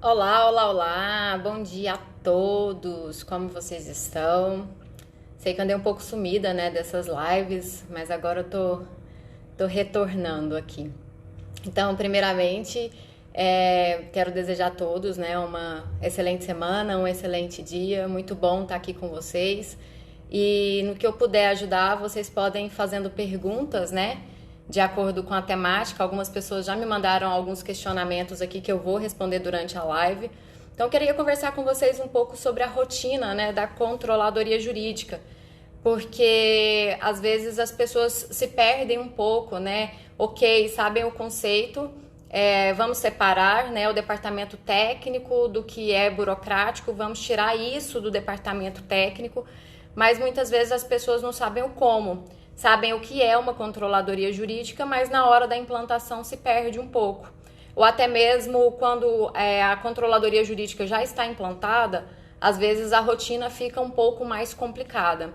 Olá, olá, olá! Bom dia a todos! Como vocês estão? Sei que andei um pouco sumida, né, dessas lives, mas agora eu tô retornando aqui. Então, primeiramente, quero desejar a todos, né, uma excelente semana, um excelente dia. Muito bom estar aqui com vocês. E no que eu puder ajudar, vocês podem ir fazendo perguntas, né? De acordo com a temática. Algumas pessoas já me mandaram alguns questionamentos aqui que eu vou responder durante a live. Então, eu queria conversar com vocês um pouco sobre a rotina, né, da controladoria jurídica, porque às vezes as pessoas se perdem um pouco, né? Ok, sabem o conceito, vamos separar, né, o departamento técnico do que é burocrático, vamos tirar isso do departamento técnico, mas muitas vezes as pessoas não sabem o como. Sabem o que é uma controladoria jurídica, mas na hora da implantação se perde um pouco. Ou até mesmo quando a controladoria jurídica já está implantada, às vezes a rotina fica um pouco mais complicada.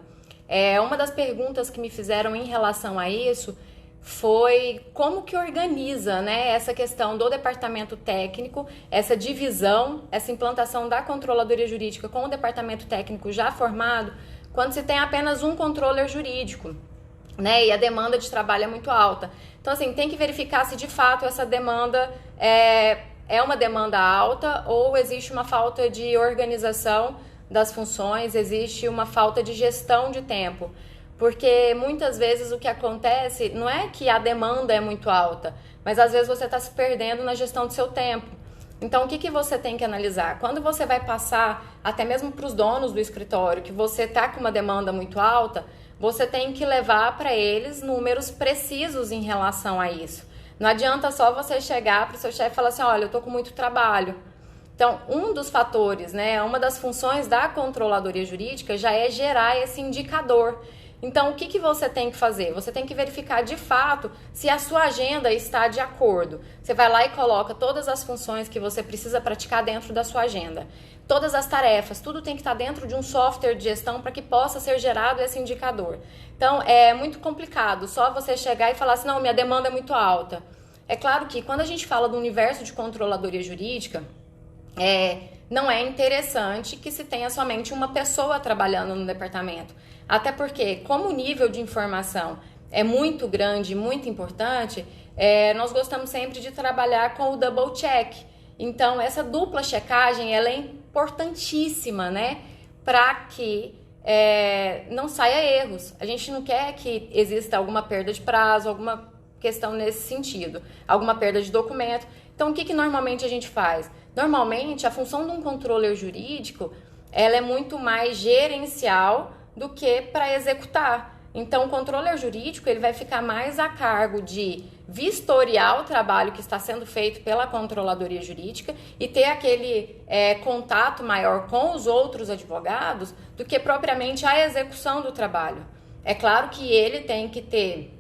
Uma das perguntas que me fizeram em relação a isso foi como que organiza, né, essa questão do departamento técnico, essa divisão, essa implantação da controladoria jurídica com o departamento técnico já formado, quando se tem apenas um controller jurídico, né? E a demanda de trabalho é muito alta. Então, assim, tem que verificar se de fato essa demanda é uma demanda alta ou existe uma falta de organização das funções, existe uma falta de gestão de tempo. Porque muitas vezes o que acontece não é que a demanda é muito alta, mas às vezes você está se perdendo na gestão do seu tempo. Então, o que você tem que analisar? Quando você vai passar, até mesmo para os donos do escritório, que você está com uma demanda muito alta, você tem que levar para eles números precisos em relação a isso. Não adianta só você chegar para o seu chefe e falar assim, olha, eu estou com muito trabalho. Então, um dos fatores, né, uma das funções da controladoria jurídica já é gerar esse indicador. Então, o que você tem que fazer? Você tem que verificar de fato se a sua agenda está de acordo. Você vai lá e coloca todas as funções que você precisa praticar dentro da sua agenda. Todas as tarefas, tudo tem que estar dentro de um software de gestão para que possa ser gerado esse indicador. Então, é muito complicado só você chegar e falar assim, não, minha demanda é muito alta. É claro que quando a gente fala do universo de controladoria jurídica, não é interessante que se tenha somente uma pessoa trabalhando no departamento. Até porque, como o nível de informação é muito grande, muito importante, nós gostamos sempre de trabalhar com o double check. Então, essa dupla checagem ela é importantíssima, né? Para que não saia erros. A gente não quer que exista alguma perda de prazo, alguma questão nesse sentido, alguma perda de documento. Então, o que normalmente a gente faz? Normalmente, a função de um controller jurídico ela é muito mais gerencial do que para executar. Então, o controller jurídico ele vai ficar mais a cargo de vistoriar o trabalho que está sendo feito pela controladoria jurídica e ter aquele contato maior com os outros advogados do que propriamente a execução do trabalho. É claro que ele tem que ter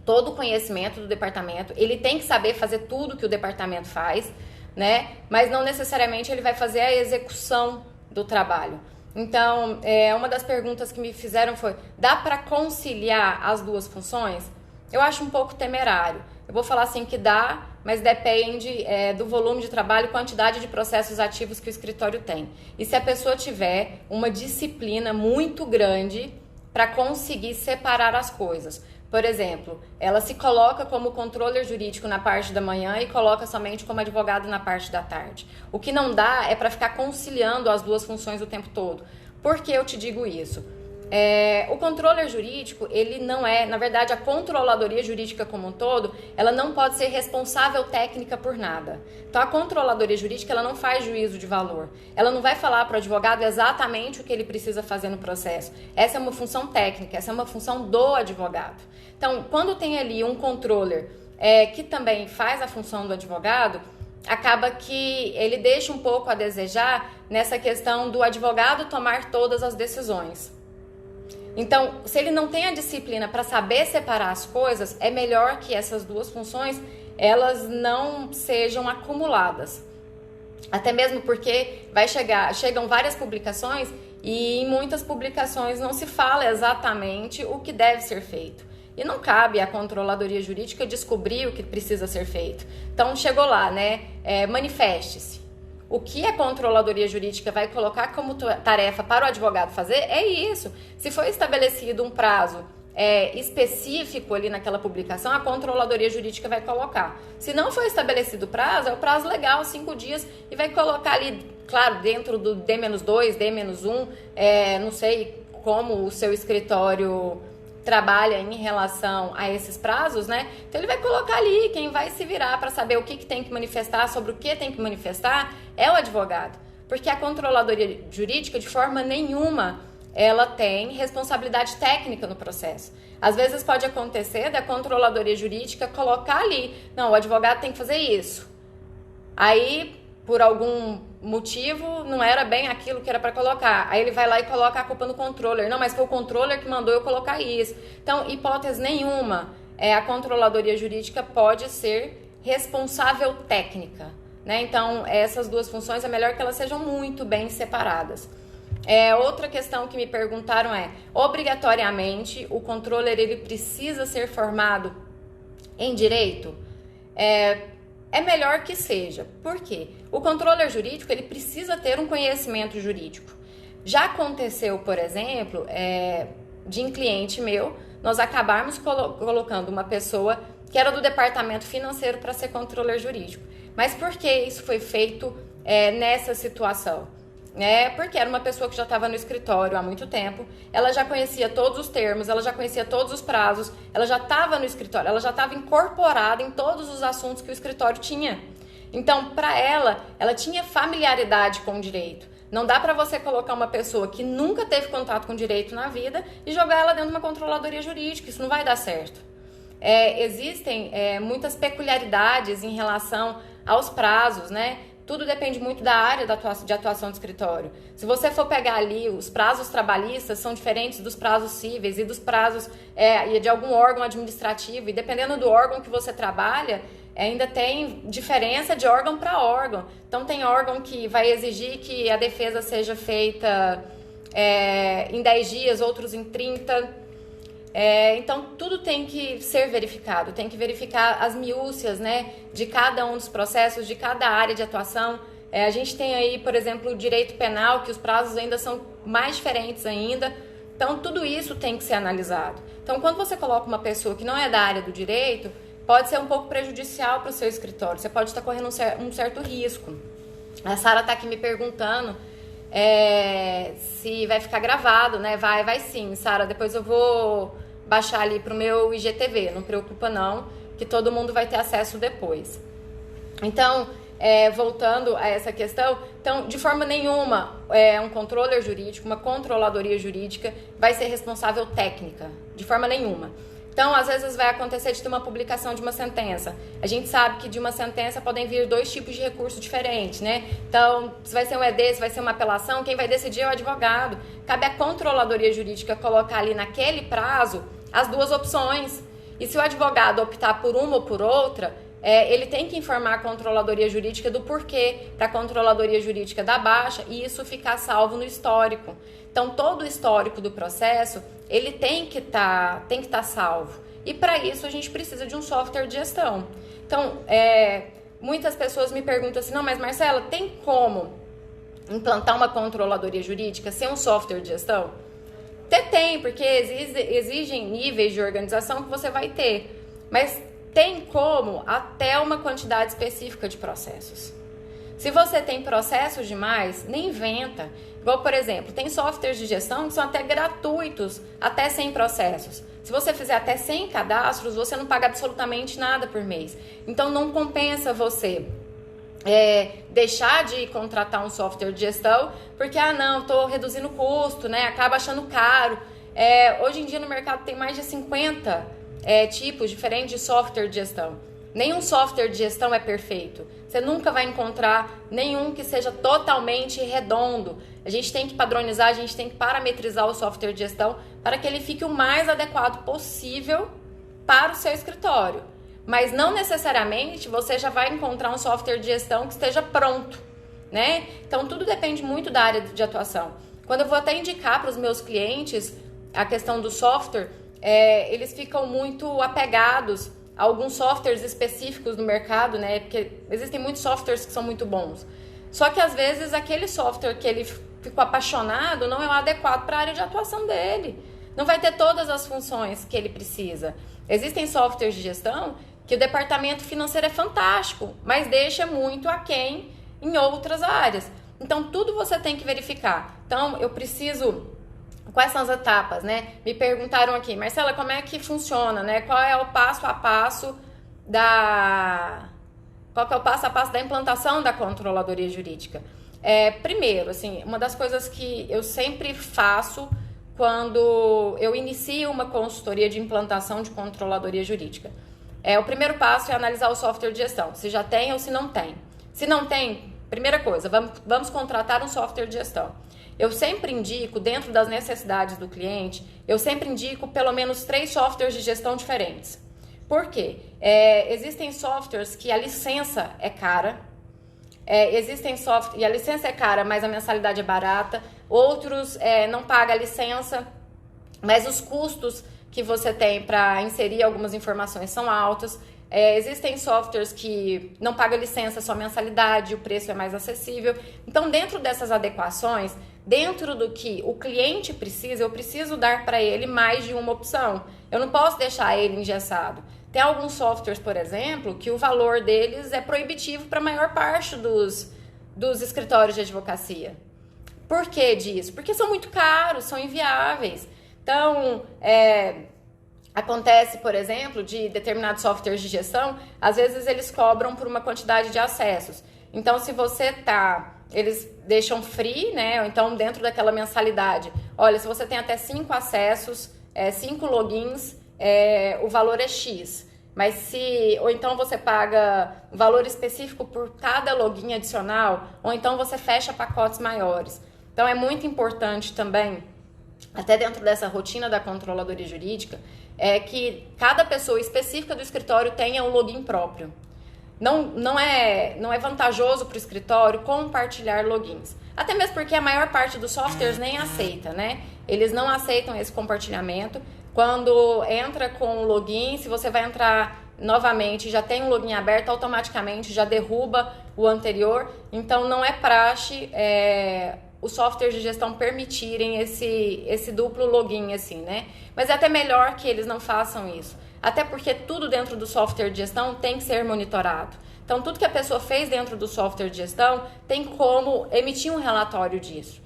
todo o conhecimento do departamento, ele tem que saber fazer tudo que o departamento faz, né? Mas não necessariamente ele vai fazer a execução do trabalho. Então, uma das perguntas que me fizeram foi, dá para conciliar as duas funções? Eu acho um pouco temerário. Eu vou falar assim que dá, mas depende do volume de trabalho e quantidade de processos ativos que o escritório tem. E se a pessoa tiver uma disciplina muito grande para conseguir separar as coisas. Por exemplo, ela se coloca como controller jurídico na parte da manhã e coloca somente como advogado na parte da tarde. O que não dá é para ficar conciliando as duas funções o tempo todo. Por que eu te digo isso? O controller jurídico, ele não é, na verdade, a controladoria jurídica como um todo, ela não pode ser responsável técnica por nada. Então, a controladoria jurídica, ela não faz juízo de valor. Ela não vai falar para o advogado exatamente o que ele precisa fazer no processo. Essa é uma função técnica, essa é uma função do advogado. Então, quando tem ali um controller que também faz a função do advogado, acaba que ele deixa um pouco a desejar nessa questão do advogado tomar todas as decisões. Então, se ele não tem a disciplina para saber separar as coisas, é melhor que essas duas funções elas não sejam acumuladas. Até mesmo porque chegam várias publicações e em muitas publicações não se fala exatamente o que deve ser feito. E não cabe à controladoria jurídica descobrir o que precisa ser feito. Então, chegou lá, né? Manifeste-se. O que a controladoria jurídica vai colocar como tarefa para o advogado fazer é isso. Se for estabelecido um prazo específico ali naquela publicação, a controladoria jurídica vai colocar. Se não for estabelecido prazo, é o prazo legal, 5 dias, e vai colocar ali, claro, dentro do D-2, D-1, não sei como o seu escritório trabalha em relação a esses prazos, né? Então ele vai colocar ali, quem vai se virar para saber o que tem que manifestar, sobre o que tem que manifestar, é o advogado. Porque a controladoria jurídica, de forma nenhuma, ela tem responsabilidade técnica no processo. Às vezes pode acontecer da controladoria jurídica colocar ali, não, o advogado tem que fazer isso. Aí, por algum motivo, não era bem aquilo que era para colocar. Aí ele vai lá e coloca a culpa no controller. Não, mas foi o controller que mandou eu colocar isso. Então, hipótese nenhuma, a controladoria jurídica pode ser responsável técnica, né? Então, essas duas funções é melhor que elas sejam muito bem separadas. Outra questão que me perguntaram obrigatoriamente, o controller ele precisa ser formado em direito? É melhor que seja. Por quê? O controller jurídico ele precisa ter um conhecimento jurídico. Já aconteceu, por exemplo, de um cliente meu, nós acabarmos colocando uma pessoa que era do departamento financeiro para ser controller jurídico. Mas por que isso foi feito nessa situação? Porque era uma pessoa que já estava no escritório há muito tempo, ela já conhecia todos os termos, ela já conhecia todos os prazos, ela já estava no escritório, ela já estava incorporada em todos os assuntos que o escritório tinha. Então, para ela tinha familiaridade com o direito. Não dá para você colocar uma pessoa que nunca teve contato com direito na vida e jogar ela dentro de uma controladoria jurídica, isso não vai dar certo. Existem muitas peculiaridades em relação aos prazos, né? Tudo depende muito da área de atuação do escritório. Se você for pegar ali, os prazos trabalhistas são diferentes dos prazos cíveis e dos prazos de algum órgão administrativo. E dependendo do órgão que você trabalha, ainda tem diferença de órgão para órgão. Então, tem órgão que vai exigir que a defesa seja feita em 10 dias, outros em 30. Então, tudo tem que ser verificado, tem que verificar as minúcias, né, de cada um dos processos, de cada área de atuação. A gente tem aí, por exemplo, o direito penal, que os prazos ainda são mais diferentes ainda. Então, tudo isso tem que ser analisado. Então, quando você coloca uma pessoa que não é da área do direito, pode ser um pouco prejudicial para o seu escritório, você pode estar correndo um certo risco. A Sara está aqui me perguntando se vai ficar gravado, né? Vai sim, Sara, depois eu vou baixar ali pro meu IGTV, não preocupa não, que todo mundo vai ter acesso depois. Então, voltando a essa questão, então, de forma nenhuma, um controller jurídico, uma controladoria jurídica vai ser responsável técnica, de forma nenhuma. Então, às vezes vai acontecer de ter uma publicação de uma sentença. A gente sabe que de uma sentença podem vir 2 tipos de recurso diferentes, né? Então, se vai ser um ED, se vai ser uma apelação, quem vai decidir é o advogado. Cabe à controladoria jurídica colocar ali naquele prazo as 2 opções. E se o advogado optar por uma ou por outra, ele tem que informar a controladoria jurídica do porquê para a controladoria jurídica da baixa e isso ficar salvo no histórico. Então, todo o histórico do processo, ele tem que estar salvo. E para isso, a gente precisa de um software de gestão. Então, muitas pessoas me perguntam assim, não, mas Marcela, tem como implantar uma controladoria jurídica sem um software de gestão? Até tem, porque exigem níveis de organização que você vai ter. Mas tem como até uma quantidade específica de processos. Se você tem processos demais, nem inventa. Igual, por exemplo, tem softwares de gestão que são até gratuitos, até 100 processos. Se você fizer até 100 cadastros, você não paga absolutamente nada por mês. Então, não compensa você deixar de contratar um software de gestão, porque, não, estou reduzindo o custo, né? Acaba achando caro. Hoje em dia, no mercado, tem mais de 50 tipos diferentes de software de gestão. Nenhum software de gestão é perfeito. Você nunca vai encontrar nenhum que seja totalmente redondo. A gente tem que padronizar, a gente tem que parametrizar o software de gestão para que ele fique o mais adequado possível para o seu escritório. Mas não necessariamente você já vai encontrar um software de gestão que esteja pronto, né? Então, tudo depende muito da área de atuação. Quando eu vou até indicar para os meus clientes a questão do software, eles ficam muito apegados a alguns softwares específicos no mercado, né? Porque existem muitos softwares que são muito bons. Só que às vezes aquele software que ele ficou apaixonado não é o adequado para a área de atuação dele. Não vai ter todas as funções que ele precisa. Existem softwares de gestão que o departamento financeiro é fantástico, mas deixa muito aquém em outras áreas. Então, tudo você tem que verificar. Então, eu preciso... Quais são as etapas, né? Me perguntaram aqui, Marcela, como é que funciona, né? Qual é o passo a passo da... Qual que é o passo a passo da implantação da controladoria jurídica? Primeiro, assim, uma das coisas que eu sempre faço quando eu inicio uma consultoria de implantação de controladoria jurídica. O primeiro passo é analisar o software de gestão, se já tem ou se não tem. Se não tem, primeira coisa, vamos contratar um software de gestão. Eu sempre indico, dentro das necessidades do cliente, eu sempre indico pelo menos 3 softwares de gestão diferentes. Por quê? Existem softwares que a licença é cara, existem softwares e a licença é cara, mas a mensalidade é barata. Outros não pagam a licença, mas os custos que você tem para inserir algumas informações são altos. Existem softwares que não pagam licença, só mensalidade, o preço é mais acessível. Então, dentro dessas adequações, dentro do que o cliente precisa, eu preciso dar para ele mais de uma opção. Eu não posso deixar ele engessado. Tem alguns softwares, por exemplo, que o valor deles é proibitivo para a maior parte dos escritórios de advocacia. Por que disso? Porque são muito caros, são inviáveis. Então, acontece, por exemplo, de determinados softwares de gestão, às vezes eles cobram por uma quantidade de acessos. Então, se você eles deixam free, né? Ou então dentro daquela mensalidade. Olha, se você tem até 5 acessos, 5 logins, o valor é X. Mas ou então você paga um valor específico por cada login adicional, ou então você fecha pacotes maiores. Então é muito importante também, até dentro dessa rotina da controladoria jurídica, que cada pessoa específica do escritório tenha um login próprio. Não é vantajoso para o escritório compartilhar logins. Até mesmo porque a maior parte dos softwares nem aceita, né? Eles não aceitam esse compartilhamento. Quando entra com o login, se você vai entrar novamente, já tem um login aberto, automaticamente já derruba o anterior. Então, não é praxe os softwares de gestão permitirem esse duplo login, assim, né? Mas é até melhor que eles não façam isso. Até porque tudo dentro do software de gestão tem que ser monitorado. Então, tudo que a pessoa fez dentro do software de gestão tem como emitir um relatório disso.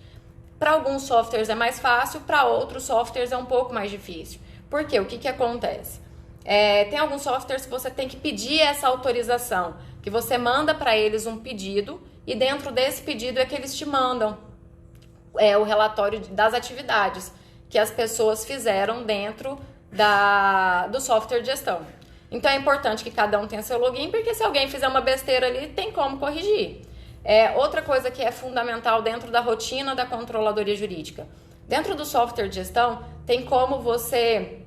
Para alguns softwares é mais fácil, para outros softwares é um pouco mais difícil. Por quê? O que acontece? Tem alguns softwares que você tem que pedir essa autorização, que você manda para eles um pedido e dentro desse pedido é que eles te mandam o relatório das atividades que as pessoas fizeram dentro do software de gestão. Então é importante que cada um tenha seu login, porque se alguém fizer uma besteira ali, tem como corrigir. Outra coisa que é fundamental dentro da rotina da controladoria jurídica. Dentro do software de gestão, tem como você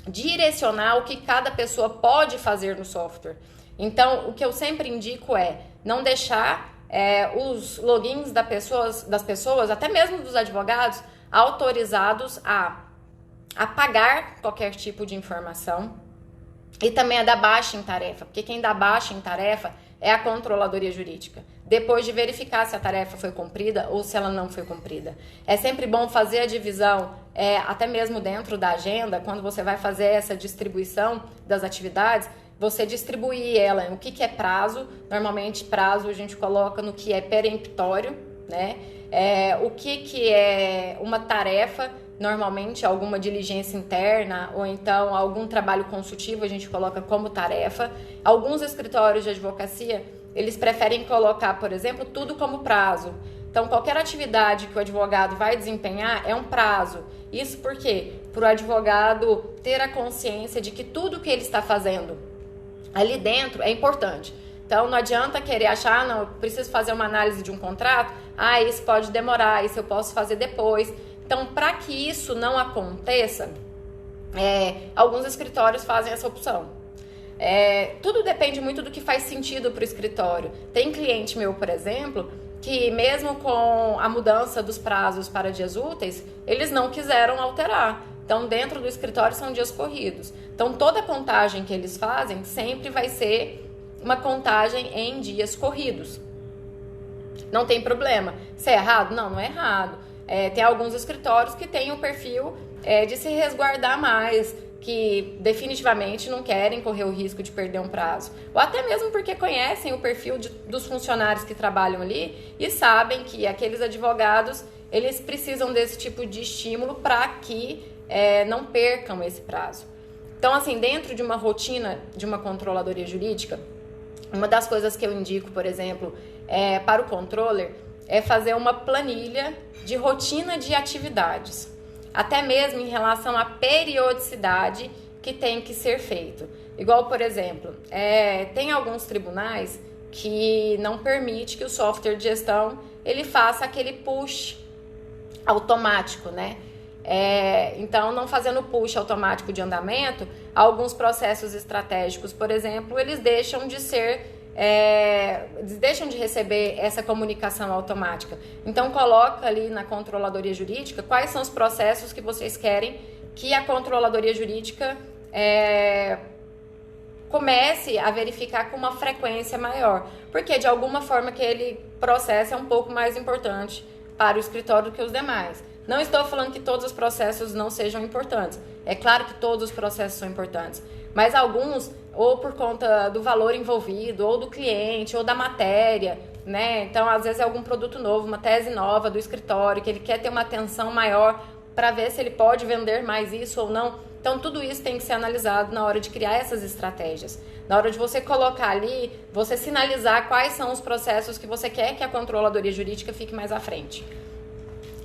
direcionar o que cada pessoa pode fazer no software. Então, o que eu sempre indico é não deixar os logins das pessoas, até mesmo dos advogados, autorizados a apagar qualquer tipo de informação e também a dar baixa em tarefa, porque quem dá baixa em tarefa é a controladoria jurídica, depois de verificar se a tarefa foi cumprida ou se ela não foi cumprida. É sempre bom fazer a divisão, até mesmo dentro da agenda, quando você vai fazer essa distribuição das atividades, você distribuir ela em o que é prazo. Normalmente prazo a gente coloca no que é peremptório, né? O que é uma tarefa, normalmente alguma diligência interna ou então algum trabalho consultivo a gente coloca como tarefa. Alguns escritórios de advocacia, eles preferem colocar, por exemplo, tudo como prazo. Então, qualquer atividade que o advogado vai desempenhar é um prazo. Isso por quê? Para o advogado ter a consciência de que tudo que ele está fazendo ali dentro é importante. Então, não adianta querer achar, não, eu preciso fazer uma análise de um contrato, isso pode demorar, isso eu posso fazer depois. Então, para que isso não aconteça, alguns escritórios fazem essa opção. Tudo depende muito do que faz sentido para o escritório. Tem cliente meu, por exemplo, que mesmo com a mudança dos prazos para dias úteis, eles não quiseram alterar. Então, dentro do escritório são dias corridos. Então, toda contagem que eles fazem sempre vai ser uma contagem em dias corridos. não tem problema. Se é errado? Não, não é errado. Tem alguns escritórios que têm o perfil de se resguardar mais, que definitivamente não querem correr o risco de perder um prazo. Ou até mesmo porque conhecem o perfil dos funcionários que trabalham ali e sabem que aqueles advogados, eles precisam desse tipo de estímulo para que não percam esse prazo. Então, assim, dentro de uma rotina de uma controladoria jurídica, uma das coisas que eu indico, por exemplo, para o controller, é fazer uma planilha de rotina de atividades, até mesmo em relação à periodicidade que tem que ser feito. Igual, por exemplo, tem alguns tribunais que não permite que o software de gestão ele faça aquele push automático, né? Então, não fazendo push automático de andamento, alguns processos estratégicos, por exemplo, eles deixam de receber essa comunicação automática. Então, coloca ali na controladoria jurídica quais são os processos que vocês querem que a controladoria jurídica comece a verificar com uma frequência maior, porque de alguma forma aquele processo é um pouco mais importante para o escritório do que os demais. Não estou falando que todos os processos não sejam importantes. É claro que todos os processos são importantes, mas alguns, ou por conta do valor envolvido, ou do cliente, ou da matéria, né? Então, às vezes é algum produto novo, uma tese nova do escritório, que ele quer ter uma atenção maior para ver se ele pode vender mais isso ou não. Então, tudo isso tem que ser analisado na hora de criar essas estratégias. Na hora de você colocar ali, você sinalizar quais são os processos que você quer que a controladoria jurídica fique mais à frente.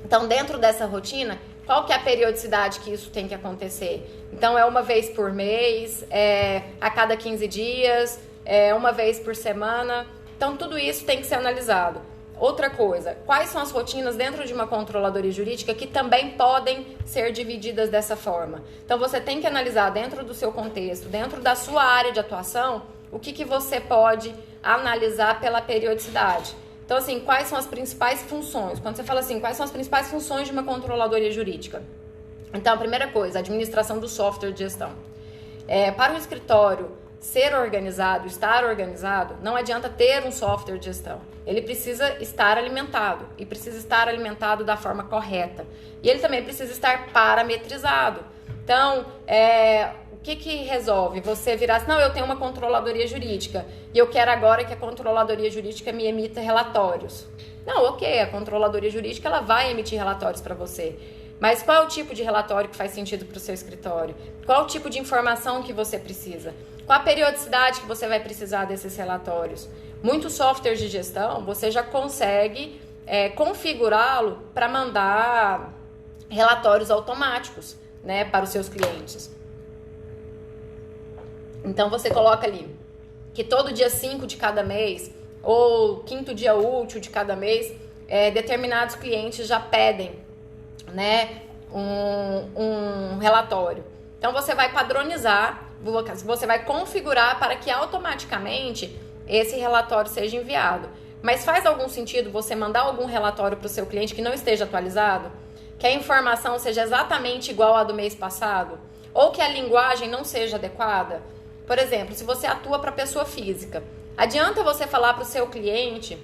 Então, dentro dessa rotina, qual que é a periodicidade que isso tem que acontecer? Então, é uma vez por mês, a cada 15 dias, uma vez por semana. Então, tudo isso tem que ser analisado. Outra coisa, quais são as rotinas dentro de uma controladoria jurídica que também podem ser divididas dessa forma? Então, você tem que analisar dentro do seu contexto, dentro da sua área de atuação, o que você pode analisar pela periodicidade. Então, assim, quais são as principais funções? Quando você fala assim, quais são as principais funções de uma controladoria jurídica? Então, a primeira coisa, a administração do software de gestão. Para o escritório ser organizado, estar organizado, não adianta ter um software de gestão. Ele precisa estar alimentado e precisa estar alimentado da forma correta. E ele também precisa estar parametrizado. Então, o que resolve? Você virar assim, não, eu tenho uma controladoria jurídica e eu quero agora que a controladoria jurídica me emita relatórios. Não, ok, a controladoria jurídica ela vai emitir relatórios para você. Mas qual é o tipo de relatório que faz sentido para o seu escritório? Qual o tipo de informação que você precisa? Qual a periodicidade que você vai precisar desses relatórios? Muitos softwares de gestão, você já consegue configurá-lo para mandar relatórios automáticos, né, para os seus clientes. Então, você coloca ali que todo dia 5 de cada mês ou quinto dia útil de cada mês, determinados clientes já pedem, né, um relatório. Então, você vai padronizar, você vai configurar para que automaticamente esse relatório seja enviado. Mas faz algum sentido você mandar algum relatório para o seu cliente que não esteja atualizado? Que a informação seja exatamente igual à do mês passado? Ou que a linguagem não seja adequada? Por exemplo, se você atua para pessoa física, adianta você falar para o seu cliente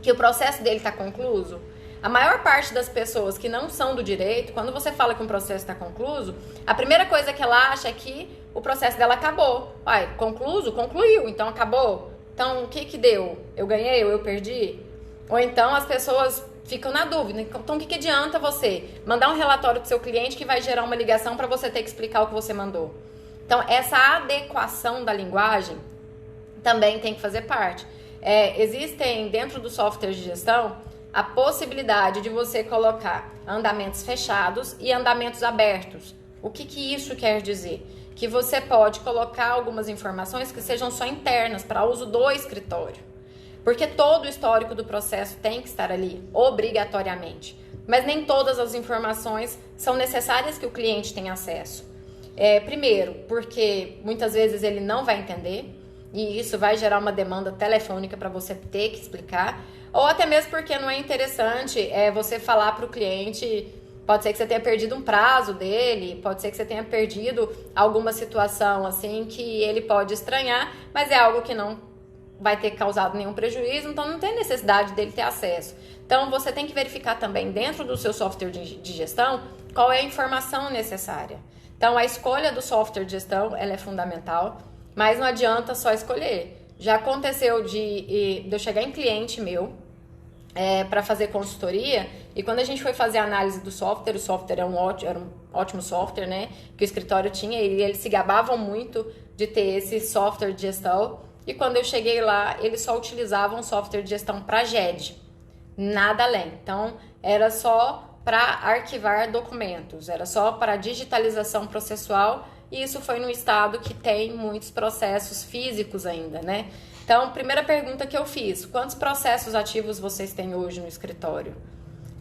que o processo dele está concluso? A maior parte das pessoas que não são do direito, quando você fala que um processo está concluso, a primeira coisa que ela acha é que o processo dela acabou. Uai, concluso? Concluiu, então acabou. Então, o que deu? Eu ganhei ou eu perdi? Ou então as pessoas ficam na dúvida. Então, o que adianta você mandar um relatório para o seu cliente que vai gerar uma ligação para você ter que explicar o que você mandou? Então, essa adequação da linguagem também tem que fazer parte. Existem, dentro do software de gestão, a possibilidade de você colocar andamentos fechados e andamentos abertos. O que isso quer dizer? Que você pode colocar algumas informações que sejam só internas, para uso do escritório. Porque todo o histórico do processo tem que estar ali, obrigatoriamente. Mas nem todas as informações são necessárias que o cliente tenha acesso. Primeiro, porque muitas vezes ele não vai entender, e isso vai gerar uma demanda telefônica para você ter que explicar, ou até mesmo porque não é interessante você falar para o cliente, pode ser que você tenha perdido um prazo dele, pode ser que você tenha perdido alguma situação assim que ele pode estranhar, mas é algo que não vai ter causado nenhum prejuízo, então não tem necessidade dele ter acesso. Então você tem que verificar também dentro do seu software de gestão qual é a informação necessária. Então a escolha do software de gestão ela é fundamental, mas não adianta só escolher. Já aconteceu de eu chegar em cliente meu para fazer consultoria, e quando a gente foi fazer a análise do software, o software era um ótimo software, né, que o escritório tinha, e eles se gabavam muito de ter esse software de gestão, e quando eu cheguei lá, eles só utilizavam software de gestão para GED, nada além. Então, era só para arquivar documentos, era só para digitalização processual, e isso foi num estado que tem muitos processos físicos ainda, né? Então, primeira pergunta que eu fiz, quantos processos ativos vocês têm hoje no escritório?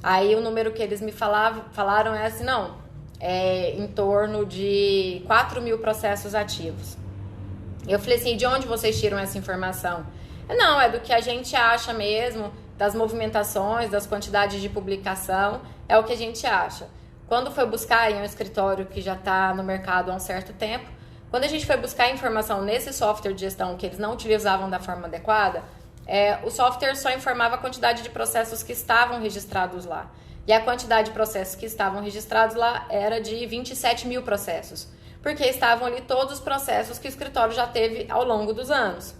Aí o número que eles me falaram é assim, não, é em torno de 4.000 processos ativos. Eu falei assim, de onde vocês tiram essa informação? Não, é do que a gente acha mesmo, das movimentações, das quantidades de publicação, é o que a gente acha. Quando foi buscar em um escritório que já está no mercado há um certo tempo, quando a gente foi buscar informação nesse software de gestão que eles não utilizavam da forma adequada, o software só informava a quantidade de processos que estavam registrados lá. E a quantidade de processos que estavam registrados lá era de 27.000 processos, porque estavam ali todos os processos que o escritório já teve ao longo dos anos.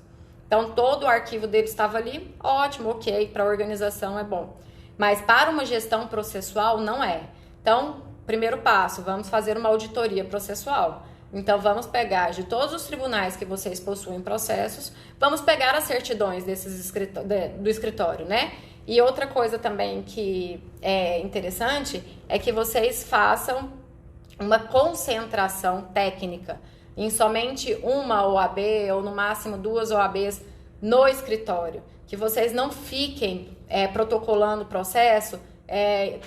Então, todo o arquivo dele estava ali, ótimo, ok, para a organização é bom. Mas para uma gestão processual, não é. Então, primeiro passo, vamos fazer uma auditoria processual. Então, vamos pegar de todos os tribunais que vocês possuem processos, vamos pegar as certidões do escritório, né? E outra coisa também que é interessante é que vocês façam uma concentração técnica em somente uma OAB ou no máximo 2 OABs no escritório. Que vocês não fiquem protocolando o processo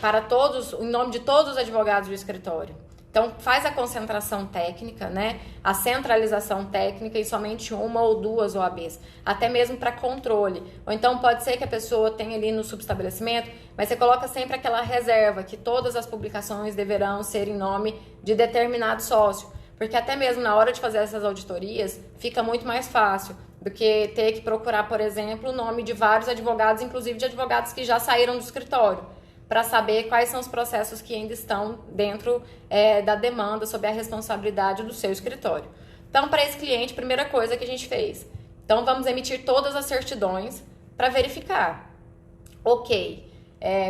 para todos, em nome de todos os advogados do escritório. Então, faz a concentração técnica, né? A centralização técnica em somente 1 ou 2 OABs, até mesmo para controle. Ou então pode ser que a pessoa tenha ali no subestabelecimento, mas você coloca sempre aquela reserva que todas as publicações deverão ser em nome de determinado sócio. Porque até mesmo na hora de fazer essas auditorias, fica muito mais fácil do que ter que procurar, por exemplo, o nome de vários advogados, inclusive de advogados que já saíram do escritório, para saber quais são os processos que ainda estão dentro da demanda sob a responsabilidade do seu escritório. Então, para esse cliente, primeira coisa que a gente fez. Então, vamos emitir todas as certidões para verificar. Ok,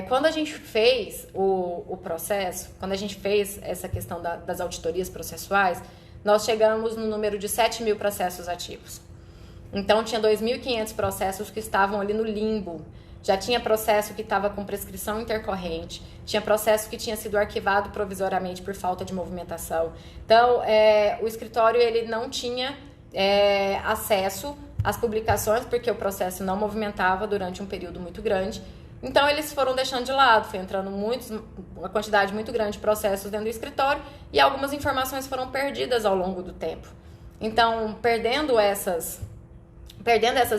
quando a gente fez o processo, quando a gente fez essa questão das auditorias processuais, nós chegamos no número de 7.000 processos ativos. Então, tinha 2.500 processos que estavam ali no limbo. Já tinha processo que estava com prescrição intercorrente, tinha processo que tinha sido arquivado provisoriamente por falta de movimentação. Então, o escritório ele não tinha acesso às publicações, porque o processo não movimentava durante um período muito grande. Então, eles foram deixando de lado, foi entrando uma quantidade muito grande de processos dentro do escritório e algumas informações foram perdidas ao longo do tempo. Então, perdendo essas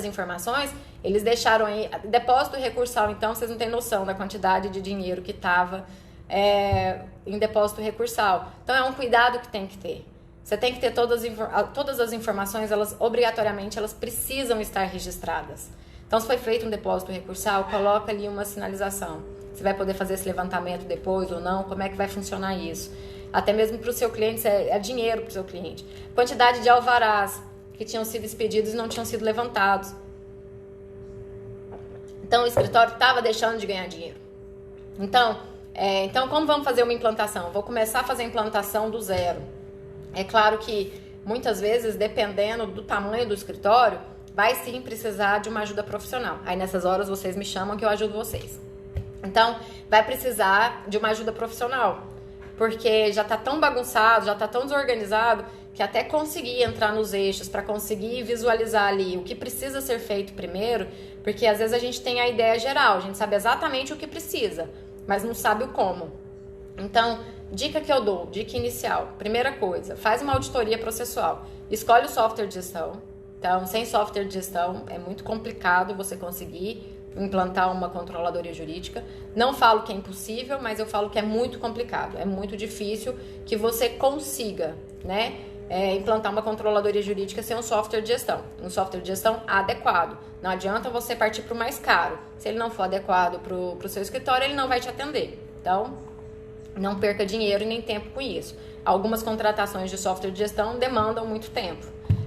informações, eles deixaram aí, depósito recursal, então vocês não têm noção da quantidade de dinheiro que estava em depósito recursal. Então é um cuidado que tem que ter. Você tem que ter todas as informações, obrigatoriamente elas precisam estar registradas. Então se foi feito um depósito recursal, coloca ali uma sinalização. Você vai poder fazer esse levantamento depois ou não, como é que vai funcionar isso. Até mesmo para o seu cliente, é dinheiro para o seu cliente. Quantidade de alvarás que tinham sido expedidos e não tinham sido levantados. Então, o escritório estava deixando de ganhar dinheiro. Então, como vamos fazer uma implantação? Vou começar a fazer a implantação do zero. É claro que, muitas vezes, dependendo do tamanho do escritório, vai sim precisar de uma ajuda profissional. Aí, nessas horas, vocês me chamam que eu ajudo vocês. Então, vai precisar de uma ajuda profissional. Porque já está tão bagunçado, já está tão desorganizado, que até conseguir entrar nos eixos, para conseguir visualizar ali o que precisa ser feito primeiro, porque às vezes a gente tem a ideia geral, a gente sabe exatamente o que precisa, mas não sabe o como. Então, dica que eu dou, dica inicial, primeira coisa, faz uma auditoria processual, escolhe o software de gestão. Então, sem software de gestão é muito complicado você conseguir implantar uma controladoria jurídica. Não falo que é impossível, mas eu falo que é muito complicado, é muito difícil que você consiga, né? implantar uma controladoria jurídica sem um software de gestão, um software de gestão adequado. Não adianta você partir para o mais caro. Se ele não for adequado para o seu escritório, ele não vai te atender. Então, não perca dinheiro e nem tempo com isso. Algumas contratações de software de gestão demandam muito tempo.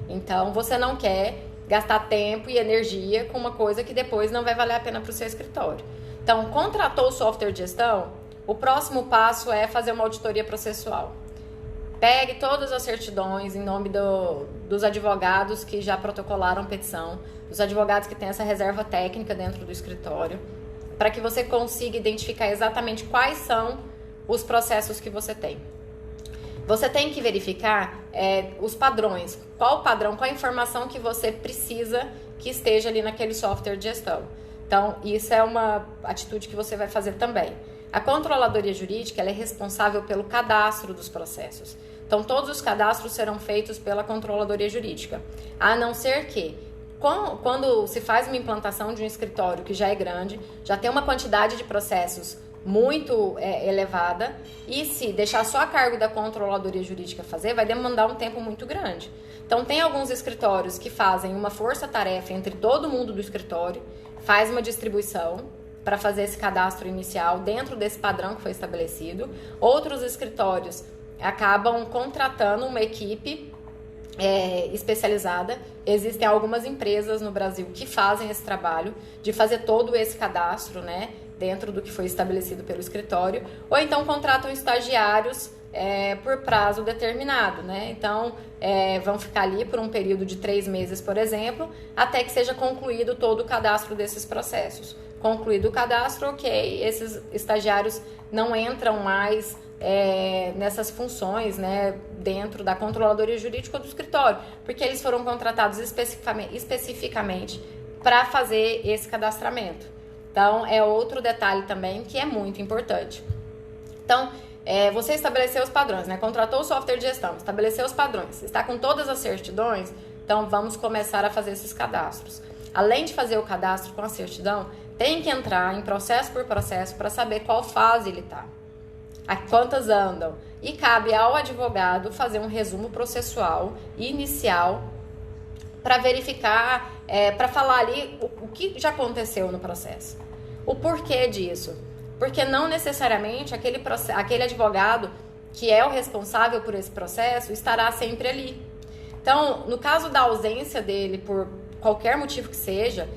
Então, você não quer gastar tempo e energia com uma coisa que depois não vai valer a pena para o seu escritório. Então, contratou o software de gestão, o próximo passo é fazer uma auditoria processual. Pegue todas as certidões em nome dos advogados que já protocolaram petição, dos advogados que têm essa reserva técnica dentro do escritório, para que você consiga identificar exatamente quais são os processos que você tem. Você tem que verificar os padrões, qual o padrão, qual a informação que você precisa que esteja ali naquele software de gestão. Então, isso é uma atitude que você vai fazer também. A controladoria jurídica ela é responsável pelo cadastro dos processos. Então, todos os cadastros serão feitos pela controladoria jurídica, a não ser que, quando se faz uma implantação de um escritório que já é grande, já tem uma quantidade de processos muito elevada, e se deixar só a cargo da controladoria jurídica fazer, vai demandar um tempo muito grande. Então, tem alguns escritórios que fazem uma força-tarefa entre todo mundo do escritório, faz uma distribuição para fazer esse cadastro inicial dentro desse padrão que foi estabelecido. Outros escritórios acabam contratando uma equipe especializada. Existem algumas empresas no Brasil que fazem esse trabalho de fazer todo esse cadastro, né, dentro do que foi estabelecido pelo escritório, ou então contratam estagiários por prazo determinado, né? Então, vão ficar ali por um período de 3 meses, por exemplo, até que seja concluído todo o cadastro desses processos. Concluído o cadastro, ok, esses estagiários não entram mais nessas funções, né, dentro da controladoria jurídica do escritório, porque eles foram contratados especificamente para fazer esse cadastramento. Então, é outro detalhe também que é muito importante. Então, você estabeleceu os padrões, né? Contratou o software de gestão, estabeleceu os padrões, está com todas as certidões, então vamos começar a fazer esses cadastros. Além de fazer o cadastro com a certidão, tem que entrar em processo por processo para saber qual fase ele está, a quantas andam. E cabe ao advogado fazer um resumo processual inicial para verificar, para falar ali o que já aconteceu no processo. O porquê disso? Porque não necessariamente aquele advogado que é o responsável por esse processo estará sempre ali. Então, no caso da ausência dele por qualquer motivo que seja,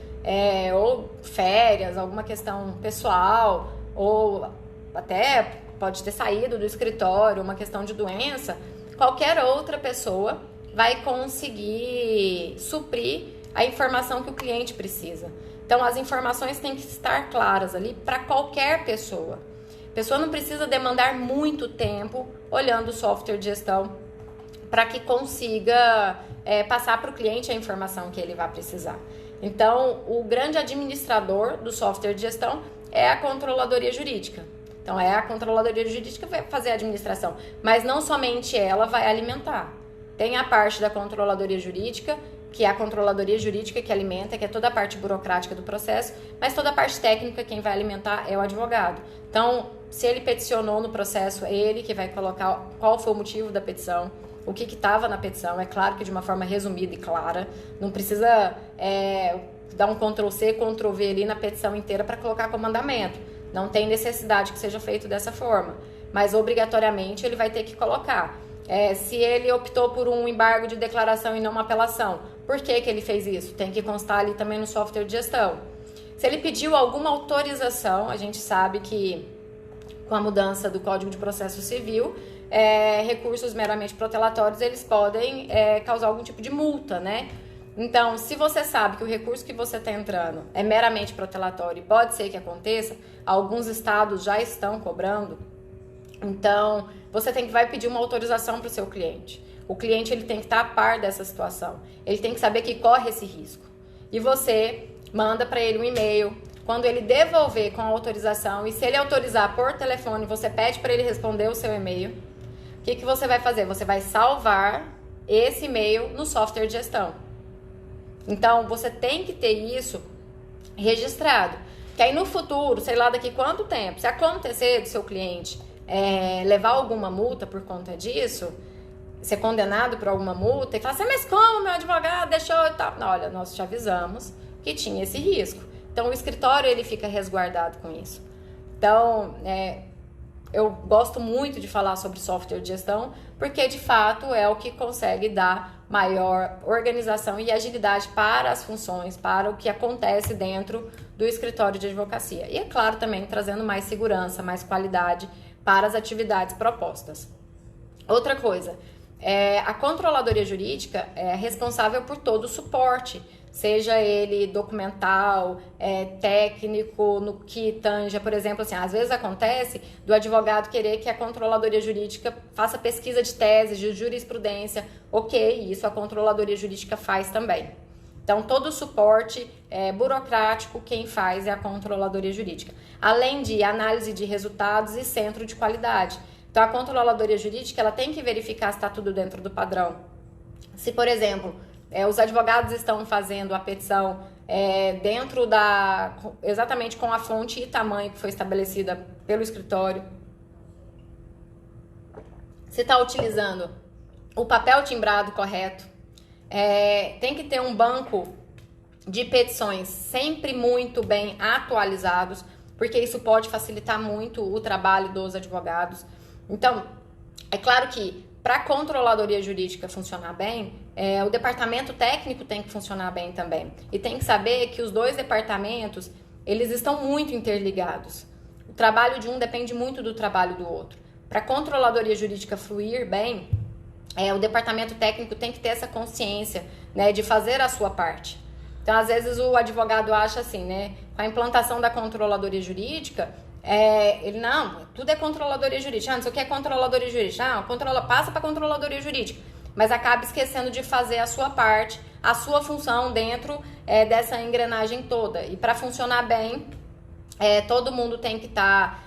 ou férias, alguma questão pessoal, ou até pode ter saído do escritório, uma questão de doença, qualquer outra pessoa vai conseguir suprir a informação que o cliente precisa. Então, as informações têm que estar claras ali para qualquer pessoa. A pessoa não precisa demandar muito tempo olhando o software de gestão para que consiga passar para o cliente a informação que ele vai precisar. Então, o grande administrador do software de gestão é a controladoria jurídica. Então, a controladoria jurídica vai fazer a administração, mas não somente ela vai alimentar. Tem a parte da controladoria jurídica, que é a controladoria jurídica que alimenta, que é toda a parte burocrática do processo, mas toda a parte técnica quem vai alimentar é o advogado. Então, se ele peticionou no processo, é ele que vai colocar qual foi o motivo da petição, o que estava na petição, é claro que de uma forma resumida e clara, não precisa dar um Ctrl+C, Ctrl+V ali na petição inteira para colocar como mandamento. Não tem necessidade que seja feito dessa forma, mas obrigatoriamente ele vai ter que colocar. Se ele optou por um embargo de declaração e não uma apelação, por que ele fez isso? Tem que constar ali também no software de gestão. Se ele pediu alguma autorização, a gente sabe que com a mudança do Código de Processo Civil, recursos meramente protelatórios, eles podem causar algum tipo de multa, né? Então, se você sabe que o recurso que você está entrando é meramente protelatório e pode ser que aconteça, alguns estados já estão cobrando, então você vai pedir uma autorização para o seu cliente. O cliente ele tem que estar a par dessa situação, ele tem que saber que corre esse risco. E você manda para ele um e-mail, quando ele devolver com a autorização, e se ele autorizar por telefone, você pede para ele responder o seu e-mail. O que você vai fazer? Você vai salvar esse e-mail no software de gestão. Então, você tem que ter isso registrado. Que aí no futuro, sei lá daqui quanto tempo, se acontecer do seu cliente levar alguma multa por conta disso, ser condenado por alguma multa e falar assim, mas como meu advogado deixou e tal? Não, olha, nós te avisamos que tinha esse risco. Então, o escritório, ele fica resguardado com isso. Então, eu gosto muito de falar sobre software de gestão, porque, de fato, é o que consegue dar maior organização e agilidade para as funções, para o que acontece dentro do escritório de advocacia. E, é claro, também trazendo mais segurança, mais qualidade para as atividades propostas. Outra coisa, a controladoria jurídica é responsável por todo o suporte, seja ele documental, técnico, no que tanja, por exemplo, assim, às vezes acontece do advogado querer que a controladoria jurídica faça pesquisa de tese, de jurisprudência, ok, isso a controladoria jurídica faz também. Então, todo o suporte burocrático, quem faz é a controladoria jurídica. Além de análise de resultados e centro de qualidade. Então, a controladoria jurídica, ela tem que verificar se está tudo dentro do padrão. Se, por exemplo, os advogados estão fazendo a petição exatamente com a fonte e tamanho que foi estabelecida pelo escritório. Se está utilizando o papel timbrado correto. Tem que ter um banco de petições sempre muito bem atualizados, porque isso pode facilitar muito o trabalho dos advogados. Então, é claro que para a controladoria jurídica funcionar bem, o departamento técnico tem que funcionar bem também. E tem que saber que os dois departamentos, eles estão muito interligados. O trabalho de um depende muito do trabalho do outro. Para a controladoria jurídica fluir bem, o departamento técnico tem que ter essa consciência, né, de fazer a sua parte. Então, às vezes, o advogado acha assim, né, com a implantação da controladoria jurídica, ele, não, tudo é controladoria jurídica, não sei o que é controladoria jurídica, não, passa para controladoria jurídica, mas acaba esquecendo de fazer a sua parte, a sua função dentro dessa engrenagem toda. E para funcionar bem, todo mundo tem que estar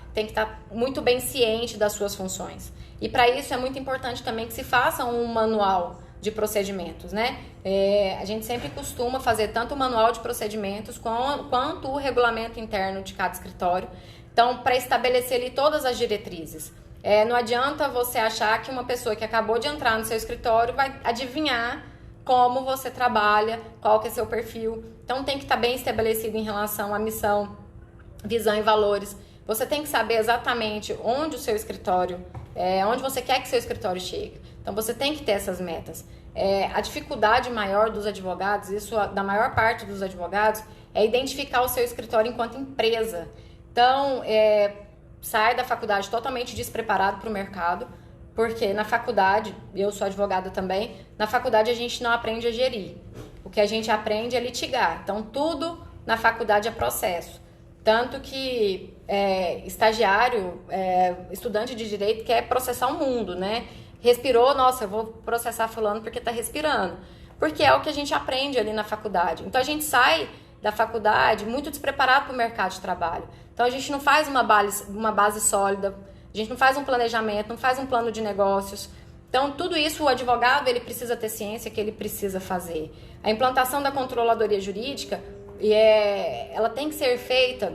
muito bem ciente das suas funções. E para isso é muito importante também que se faça um manual de procedimentos, né? A gente sempre costuma fazer tanto o manual de procedimentos quanto o regulamento interno de cada escritório. Então, para estabelecer ali todas as diretrizes. Não adianta você achar que uma pessoa que acabou de entrar no seu escritório vai adivinhar como você trabalha, qual que é seu perfil. Então, tem que estar bem estabelecido em relação à missão, visão e valores. Você tem que saber exatamente onde o seu escritório, onde você quer que seu escritório chegue. Então, você tem que ter essas metas. A dificuldade maior dos advogados, isso da maior parte dos advogados, é identificar o seu escritório enquanto empresa. Então, sai da faculdade totalmente despreparado para o mercado, porque na faculdade, eu sou advogada também, na faculdade a gente não aprende a gerir. O que a gente aprende é litigar. Então, tudo na faculdade é processo. Tanto que estagiário, estudante de direito quer processar o mundo, né? Respirou, nossa, eu vou processar fulano porque tá respirando. Porque é o que a gente aprende ali na faculdade. Então, a gente sai da faculdade muito despreparado para o mercado de trabalho. Então, a gente não faz uma base sólida, a gente não faz um planejamento, não faz um plano de negócios. Então, tudo isso o advogado ele precisa ter ciência que ele precisa fazer. A implantação da controladoria jurídica, ela tem que ser feita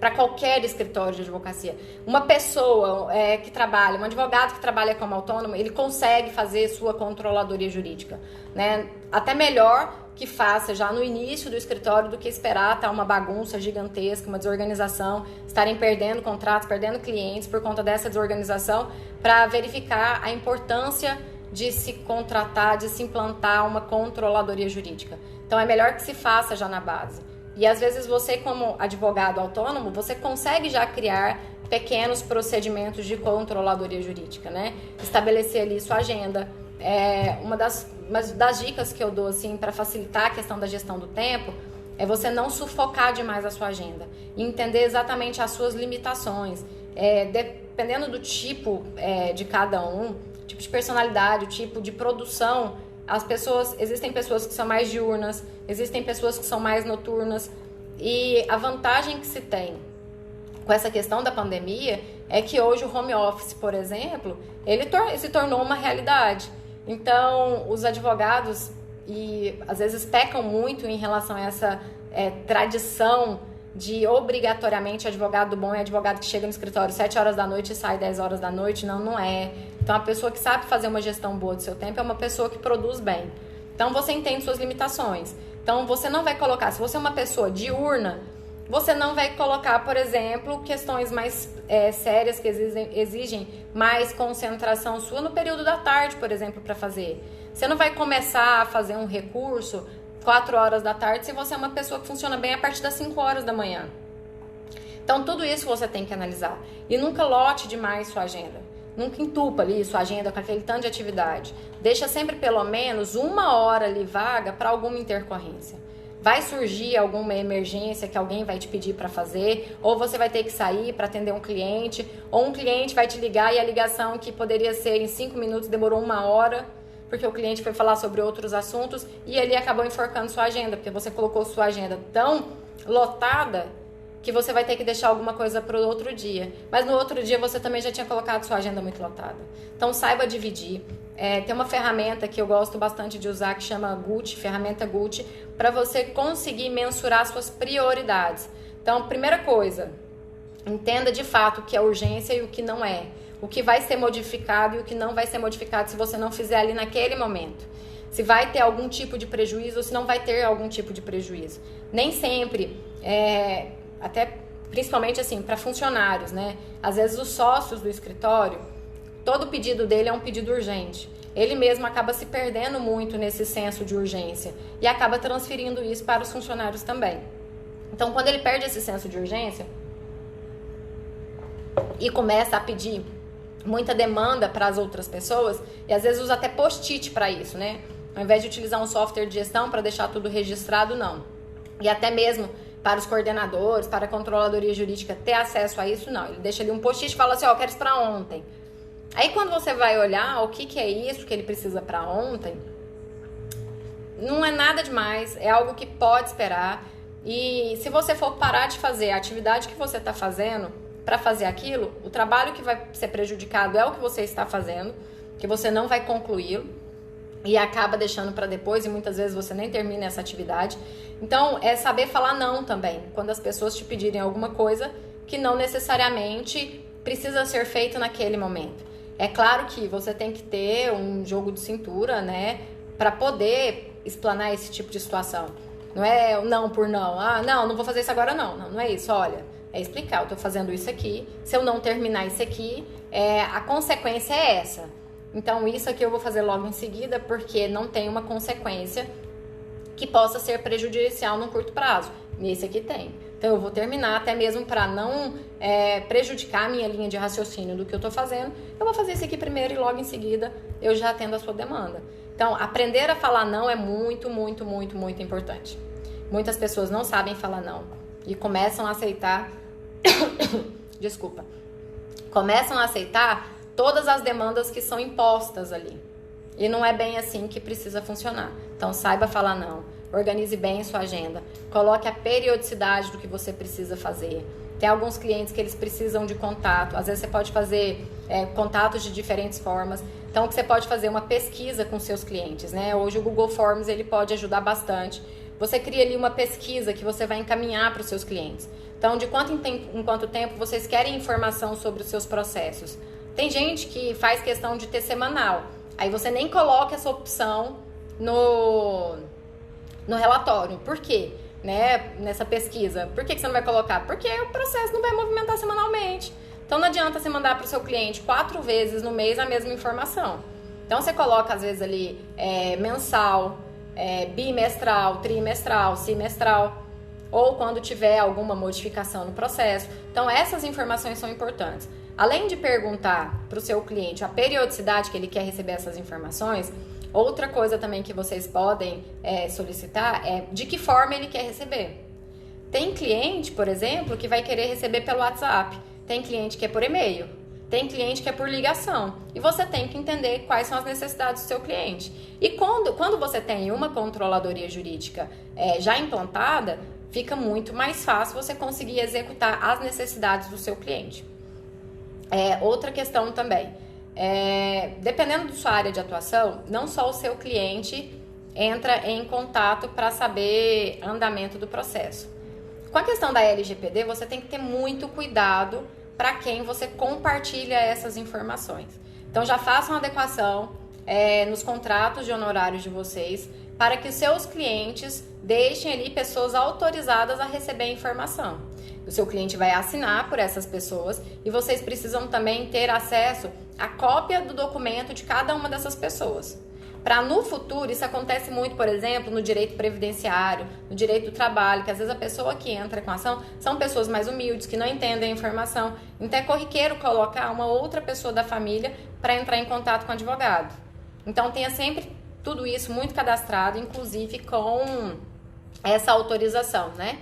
para qualquer escritório de advocacia. Uma pessoa que trabalha, um advogado que trabalha como autônomo, ele consegue fazer sua controladoria jurídica, né? Até melhor que faça já no início do escritório do que esperar estar uma bagunça gigantesca, uma desorganização, estarem perdendo contratos, perdendo clientes por conta dessa desorganização, para verificar a importância de se contratar, de se implantar uma controladoria jurídica. Então, é melhor que se faça já na base. E às vezes você, como advogado autônomo, você consegue já criar pequenos procedimentos de controladoria jurídica, né? Estabelecer ali sua agenda. Uma das dicas que eu dou assim, para facilitar a questão da gestão do tempo é você não sufocar demais a sua agenda e entender exatamente as suas limitações. Dependendo do tipo de cada um, tipo de personalidade, o tipo de produção, existem pessoas que são mais diurnas, existem pessoas que são mais noturnas, e a vantagem que se tem com essa questão da pandemia é que hoje o home office, por exemplo, ele se tornou uma realidade. Então, os advogados às vezes pecam muito em relação a essa tradição de obrigatoriamente advogado bom é advogado que chega no escritório 7 horas da noite e sai 10 horas da noite. Não, não é. Então, a pessoa que sabe fazer uma gestão boa do seu tempo é uma pessoa que produz bem. Então, você entende suas limitações. Então, você não vai colocar, se você é uma pessoa diurna, você não vai colocar, por exemplo, questões mais sérias que exigem mais concentração sua no período da tarde, por exemplo, para fazer. Você não vai começar a fazer um recurso 4 horas da tarde se você é uma pessoa que funciona bem a partir das 5 horas da manhã. Então, tudo isso você tem que analisar. E nunca lote demais sua agenda. Nunca entupa ali sua agenda com aquele tanto de atividade. Deixa sempre pelo menos 1 hora ali vaga para alguma intercorrência. Vai surgir alguma emergência que alguém vai te pedir para fazer, ou você vai ter que sair para atender um cliente, ou um cliente vai te ligar e a ligação que poderia ser em 5 minutos demorou 1 hora, porque o cliente foi falar sobre outros assuntos e ele acabou enforcando sua agenda, porque você colocou sua agenda tão lotada que você vai ter que deixar alguma coisa para o outro dia. Mas no outro dia você também já tinha colocado sua agenda muito lotada. Então saiba dividir. Tem uma ferramenta que eu gosto bastante de usar que chama Gucci, ferramenta Gucci, para você conseguir mensurar suas prioridades. Então, primeira coisa, entenda de fato o que é urgência e o que não é. O que vai ser modificado e o que não vai ser modificado se você não fizer ali naquele momento. Se vai ter algum tipo de prejuízo ou se não vai ter algum tipo de prejuízo. Nem sempre, até principalmente assim, para funcionários, né? Às vezes os sócios do escritório, todo pedido dele é um pedido urgente. Ele mesmo acaba se perdendo muito nesse senso de urgência e acaba transferindo isso para os funcionários também. Então, quando ele perde esse senso de urgência e começa a pedir muita demanda para as outras pessoas, e às vezes usa até post-it para isso, né? Ao invés de utilizar um software de gestão para deixar tudo registrado, não. E até mesmo para os coordenadores, para a controladoria jurídica ter acesso a isso, não. Ele deixa ali um post-it e fala assim, ó, quero isso para ontem. Aí quando você vai olhar o que é isso que ele precisa para ontem, não é nada demais, é algo que pode esperar. E se você for parar de fazer a atividade que você está fazendo para fazer aquilo, o trabalho que vai ser prejudicado é o que você está fazendo, que você não vai concluí-lo e acaba deixando para depois e muitas vezes você nem termina essa atividade. Então, é saber falar não também, quando as pessoas te pedirem alguma coisa que não necessariamente precisa ser feito naquele momento. É claro que você tem que ter um jogo de cintura, né, para poder explanar esse tipo de situação. Não é não por não. Ah, não vou fazer isso agora não. Não é isso, olha. É explicar, eu tô fazendo isso aqui. Se eu não terminar isso aqui, a consequência é essa. Então, isso aqui eu vou fazer logo em seguida, porque não tem uma consequência que possa ser prejudicial no curto prazo. E esse aqui tem. Então, eu vou terminar, até mesmo para não prejudicar a minha linha de raciocínio do que eu tô fazendo. Eu vou fazer esse aqui primeiro e logo em seguida eu já atendo a sua demanda. Então, aprender a falar não é muito, muito, muito, muito importante. Muitas pessoas não sabem falar não e começam a aceitar desculpa, começam a aceitar todas as demandas que são impostas ali. E não é bem assim que precisa funcionar. Então, saiba falar não, organize bem sua agenda, coloque a periodicidade do que você precisa fazer. Tem alguns clientes que eles precisam de contato, às vezes você pode fazer contatos de diferentes formas. Então, você pode fazer uma pesquisa com seus clientes, né? Hoje o Google Forms ele pode ajudar bastante. Você cria ali uma pesquisa que você vai encaminhar para os seus clientes. Então, de quanto em quanto tempo vocês querem informação sobre os seus processos? Tem gente que faz questão de ter semanal. Aí você nem coloca essa opção no relatório. Por quê? Né? Nessa pesquisa. Por que você não vai colocar? Porque o processo não vai movimentar semanalmente. Então, não adianta você mandar para o seu cliente 4 vezes no mês a mesma informação. Então, você coloca, às vezes, ali mensal, bimestral, trimestral, semestral, ou quando tiver alguma modificação no processo. Então, essas informações são importantes. Além de perguntar para o seu cliente a periodicidade que ele quer receber essas informações, outra coisa também que vocês podem solicitar é de que forma ele quer receber. Tem cliente, por exemplo, que vai querer receber pelo WhatsApp. Tem cliente que é por e-mail. Tem cliente que é por ligação. E você tem que entender quais são as necessidades do seu cliente. E quando você tem uma controladoria jurídica já implantada, fica muito mais fácil você conseguir executar as necessidades do seu cliente. Outra questão também. Dependendo da sua área de atuação, não só o seu cliente entra em contato para saber andamento do processo. Com a questão da LGPD, você tem que ter muito cuidado para quem você compartilha essas informações. Então já façam uma adequação nos contratos de honorários de vocês, para que os seus clientes deixem ali pessoas autorizadas a receber a informação. O seu cliente vai assinar por essas pessoas e vocês precisam também ter acesso à cópia do documento de cada uma dessas pessoas. Para no futuro, isso acontece muito, por exemplo, no direito previdenciário, no direito do trabalho, que às vezes a pessoa que entra com a ação são pessoas mais humildes, que não entendem a informação. Então é corriqueiro colocar uma outra pessoa da família para entrar em contato com o advogado. Então tenha sempre tudo isso muito cadastrado, inclusive com essa autorização, né?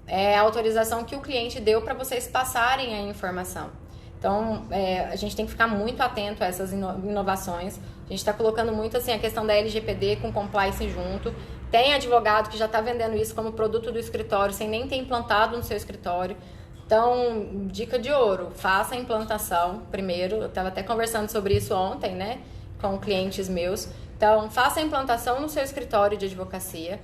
É a autorização que o cliente deu para vocês passarem a informação. Então, a gente tem que ficar muito atento a essas inovações. A gente está colocando muito assim a questão da LGPD com compliance junto. Tem advogado que já está vendendo isso como produto do escritório, sem nem ter implantado no seu escritório. Então, dica de ouro, faça a implantação primeiro. Eu estava até conversando sobre isso ontem, né, com clientes meus. Então, faça a implantação no seu escritório de advocacia.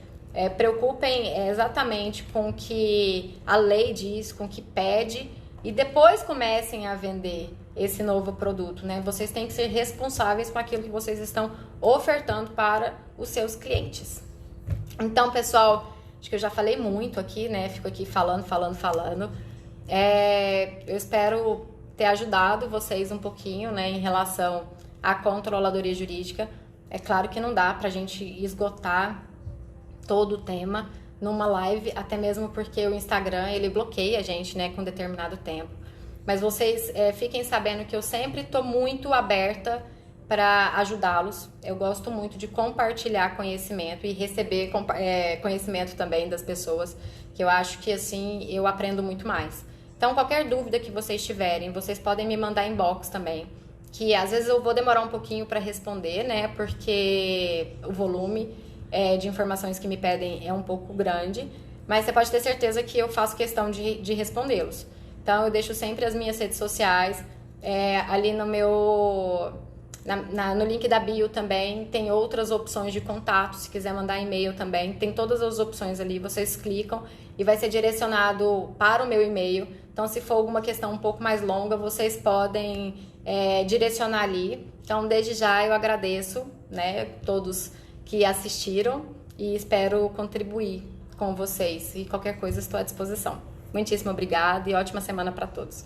Preocupem exatamente com o que a lei diz, com o que pede, e depois comecem a vender esse novo produto, né? Vocês têm que ser responsáveis com aquilo que vocês estão ofertando para os seus clientes. Então, pessoal, acho que eu já falei muito aqui, né? Fico aqui falando. Eu espero ter ajudado vocês um pouquinho, né, em relação à controladoria jurídica. É claro que não dá pra gente esgotar todo o tema numa live, até mesmo porque o Instagram, ele bloqueia a gente, né, com determinado tempo. Mas vocês fiquem sabendo que eu sempre estou muito aberta para ajudá-los. Eu gosto muito de compartilhar conhecimento e receber conhecimento também das pessoas, que eu acho que assim eu aprendo muito mais. Então, qualquer dúvida que vocês tiverem, vocês podem me mandar inbox também, que às vezes eu vou demorar um pouquinho para responder, né, porque o volume de informações que me pedem é um pouco grande, mas você pode ter certeza que eu faço questão de respondê-los. Então, eu deixo sempre as minhas redes sociais, ali no no link da bio também, tem outras opções de contato, se quiser mandar e-mail também, tem todas as opções ali, vocês clicam e vai ser direcionado para o meu e-mail. Então, se for alguma questão um pouco mais longa, vocês podem direcionar ali. Então, desde já eu agradeço, né, todos que assistiram e espero contribuir com vocês. E qualquer coisa estou à disposição. Muitíssimo obrigada e ótima semana para todos.